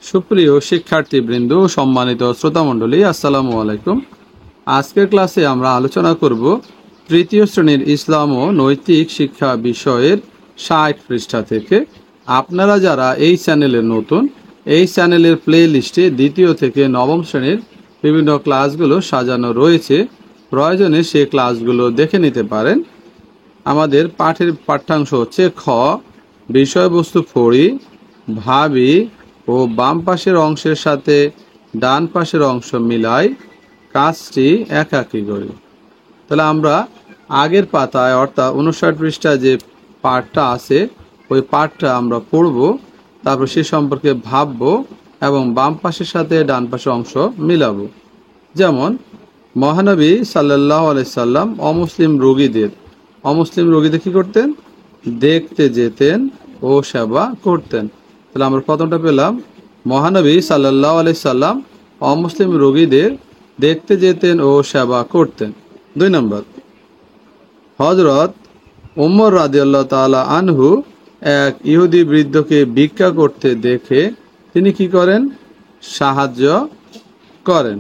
সুপ্রিয় শিক্ষার্থীবৃন্দ, সম্মানিত শ্রোতামণ্ডলী, আসসালামু আলাইকুম। আজকের ক্লাসে আমরা আলোচনা করব তৃতীয় শ্রেণীর ইসলাম ও নৈতিক শিক্ষা বিষয়ের ৬০ পৃষ্ঠা থেকে। আপনারা যারা এই চ্যানেলে নতুন, এই চ্যানেলের প্লে লিস্টে দ্বিতীয় থেকে নবম শ্রেণীর বিভিন্ন ক্লাসগুলো সাজানো রয়েছে, প্রয়োজনে সেই ক্লাসগুলো দেখে নিতে পারেন। আমাদের পাঠের পাঠ্যাংশ হচ্ছে খ, বিষয়বস্তু পড়ি, ভাবি ও বাম পাশের অংশের সাথে ডান পাশের অংশ মিলাই, কাজটি একাকী করি। তাহলে আমরা আগের পাতায় অর্থাৎ ৫৯ পৃষ্ঠায় যে পাঠটা আছে ওই পাঠটা আমরা পড়ব, তারপর সে সম্পর্কে ভাববো এবং বাম পাশের সাথে ডান পাশের অংশ মিলাবো। যেমন মহানবী সাল্লাল্লাহু আলাইহি সাল্লাম অমুসলিম রোগীদের কি করতেন? দেখতে যেতেন ও সেবা করতেন। তাহলে আমরা প্রথমটা পেলাম, মহানবী সাল্লাল্লাহু আলাইহি সাল্লাম অমুসলিম রোগীদের দেখতে যেতেন ও সেবা করতেন। ২ নম্বর, হযরত ওমর রাদিয়াল্লাহু তাআলা আনহু এক ইহুদি বৃদ্ধকে ভিক্ষা করতে দেখে তিনি কি করেন? সাহায্য করেন।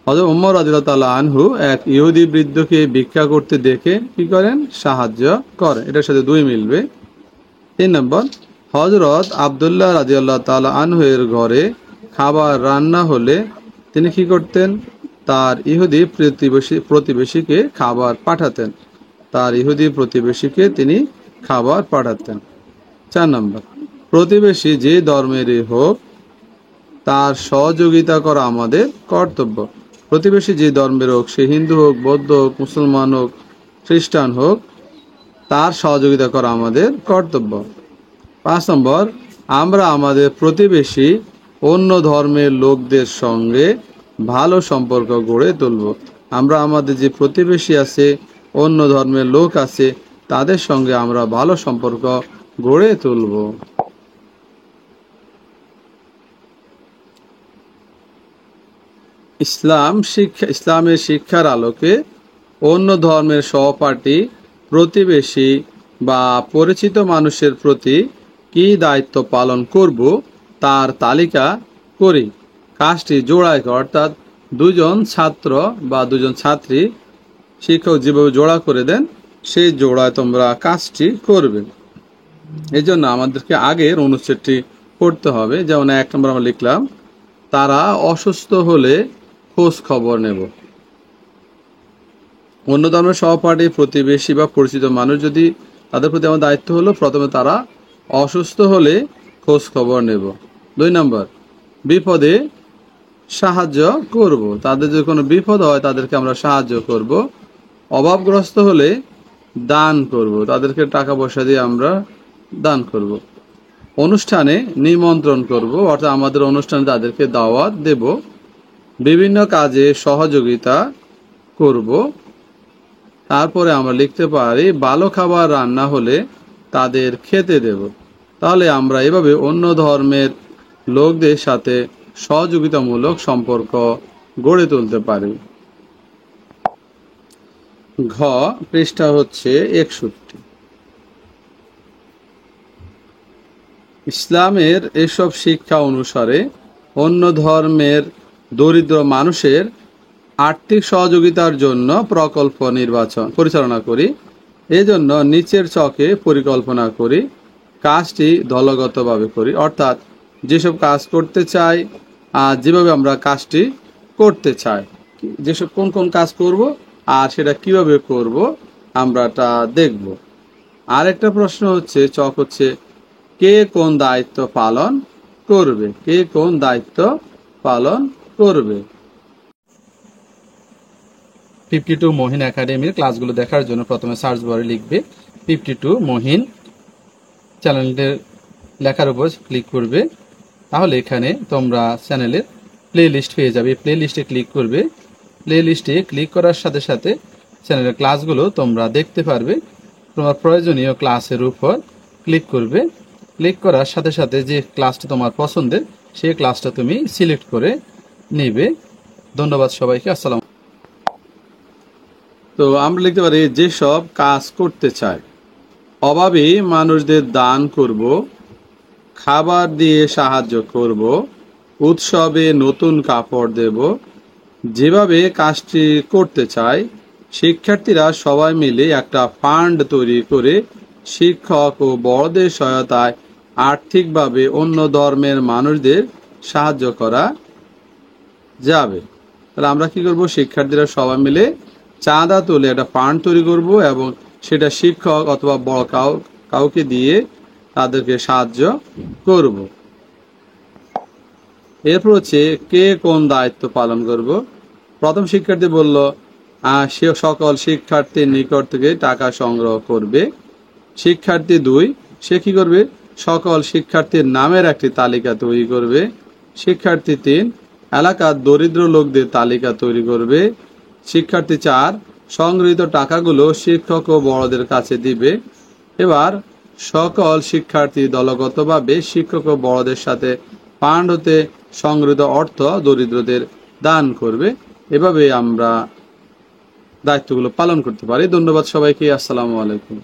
হযরত ওমর রাদিয়াল্লাহু তাআলা আনহু এক ইহুদি বৃদ্ধকে ভিক্ষা করতে দেখে কি করেন? সাহায্য করেন। এটার সাথে ২ মিলবে। ৩ নম্বর, হযরত আব্দুল্লাহ রাদিয়াল্লাহু তাআলা আনহু এর ঘরে খাবার রান্না হলে তিনি কি করতেন? তার ইহুদি প্রতিবেশীকে খাবার পাঠাতেন। ৪ নম্বর, প্রতিবেশী যে ধর্মেরই হোক তার সহযোগিতা করা আমাদের কর্তব্য। প্রতিবেশী যে ধর্মের হোক, সে হিন্দু হোক, বৌদ্ধ হোক, মুসলমান হোক, খ্রিস্টান হোক, তার সহযোগিতা করা আমাদের কর্তব্য। ৫ নম্বর, আমরা আমাদের প্রতিবেশী অন্য ধর্মের লোকদের সঙ্গে ভালো সম্পর্ক গড়ে তুলব। আমরা আমাদের যে প্রতিবেশী আছে, অন্য ধর্মের লোক আছে, তাদের সঙ্গে আমরা ভালো সম্পর্ক গড়ে তুলব। ইসলামের শিক্ষার আলোকে অন্য ধর্মের সহপাঠী, প্রতিবেশী বা পরিচিত মানুষের প্রতি কি দায়িত্ব পালন করব তার তালিকা করি। কাজটি জোড়ায়, অর্থাৎ দুজন ছাত্র বা দুজন ছাত্রী, শিক্ষক যেভাবে জোড়া করে দেন সেই জোড়ায় তোমরা কাজটি করবে। এই জন্য আমাদেরকে আগের অনুচ্ছেদটি পড়তে হবে। যেমন ১ নম্বর আমরা লিখলাম, তারা অসুস্থ হলে খোঁজ খবর নেব। অন্য ধর্মের সহপাঠী, প্রতিবেশী বা পরিচিত মানুষ যদি, তাদের প্রতি আমার দায়িত্ব হলো প্রথমে তারা অসুস্থ হলে খোঁজ খবর নেব। ২ নম্বর, বিপদে সাহায্য করব। তাদের যদি কোনো বিপদ হয় তাদেরকে আমরা সাহায্য করব। অভাবগ্রস্ত হলে দান করব, তাদেরকে টাকা পয়সা দিয়ে আমরা দান করব। অনুষ্ঠানে নিমন্ত্রণ করব, অর্থাৎ আমাদের অনুষ্ঠানে তাদেরকে দাওয়াত দেব। বিভিন্ন কাজে সহযোগিতা করব। তারপরে আমরা লিখতে পারি, ভালো খাবার রান্না হলে তাদের খেতে দেব। তাহলে আমরা এভাবে অন্য ধর্মের লোকদের সাথে সহযোগিতামূলক সম্পর্ক গড়ে তুলতে পারি। ঘ, পৃষ্ঠা হচ্ছে ৬১। ইসলামের এসব শিক্ষা অনুসারে অন্য ধর্মের দরিদ্র মানুষের আর্থিক সহযোগিতার জন্য প্রকল্প পরিচালনা করি। এজন্য নিচের ছকে পরিকল্পনা করি। কাজটি দলগতভাবে করি, অর্থাৎ যেসব কাজ করতে চাই আর যেভাবে আমরা কাজটি করতে চাই, যেসব কোন কোন কাজ করব আর সেটা কিভাবে করব আমরা তা দেখব। আরেকটা প্রশ্ন হচ্ছে, চক হচ্ছে, কে কোন দায়িত্ব পালন করবে? 52 মহিন একাডেমির ক্লাসগুলো দেখার জন্য প্রথমে সার্চ বারে লিখবে 52 মহিন, চ্যানেলটির লেখার উপর ক্লিক করবে। তাহলে এখানে তোমরা চ্যানেলের প্লে লিস্ট পেয়ে যাবে। প্লে লিস্টে ক্লিক করবে। প্লে লিস্টে ক্লিক করার সাথে সাথে চ্যানেলের ক্লাসগুলো তোমরা দেখতে পারবে। তোমার প্রয়োজনীয় ক্লাসের উপর ক্লিক করবে। ক্লিক করার সাথে সাথে যে ক্লাসটা তোমার পছন্দের সেই ক্লাসটা তুমি সিলেক্ট করে নেবে। ধন্যবাদ সবাইকে। আসসালাম। তো আমরা লিখতে পারি, যেসব কাজ করতে চাই, অভাবী মানুষদের দান করব, খাবার দিয়ে সাহায্য করব, উৎসবে নতুন কাপড় দেব। যেভাবে কাজটি করতে চাই, শিক্ষার্থীরা সবাই মিলে একটা ফান্ড তৈরি করে শিক্ষক ও বড়দের সহায়তায় আর্থিকভাবে অন্য ধর্মের মানুষদের সাহায্য করা যাবে। তাহলে আমরা কি করব? শিক্ষার্থীরা সবাই মিলে চাঁদা তুলে একটা ফান্ড তৈরি করব এবং সেটা শিক্ষক অথবা বড় কাউকে দিয়ে তাদেরকে সাহায্য করব। এরপর হচ্ছে কে কোন দায়িত্ব পালন করব। প্রথম শিক্ষার্থী বলল সে সকল শিক্ষার্থীর নিকট থেকে টাকা সংগ্রহ করবে। শিক্ষার্থী 2 সে কি করবে? সকল শিক্ষার্থীর নামের একটি তালিকা তৈরি করবে। শিক্ষার্থী 3 এলাকার দরিদ্র লোকদের তালিকা তৈরি করবে। শিক্ষার্থী 4 সংগৃহীত টাকাগুলো শিক্ষক ও বড়দের কাছে দিবে। এবার সকল শিক্ষার্থী দলগতভাবে শিক্ষক ও বড়দের সাথে ফান্ড হতে সংগৃহীত অর্থ দরিদ্রদের দান করবে। এভাবে আমরা দায়িত্বগুলো পালন করতে পারি। ধন্যবাদ সবাইকে। আসসালামু আলাইকুম।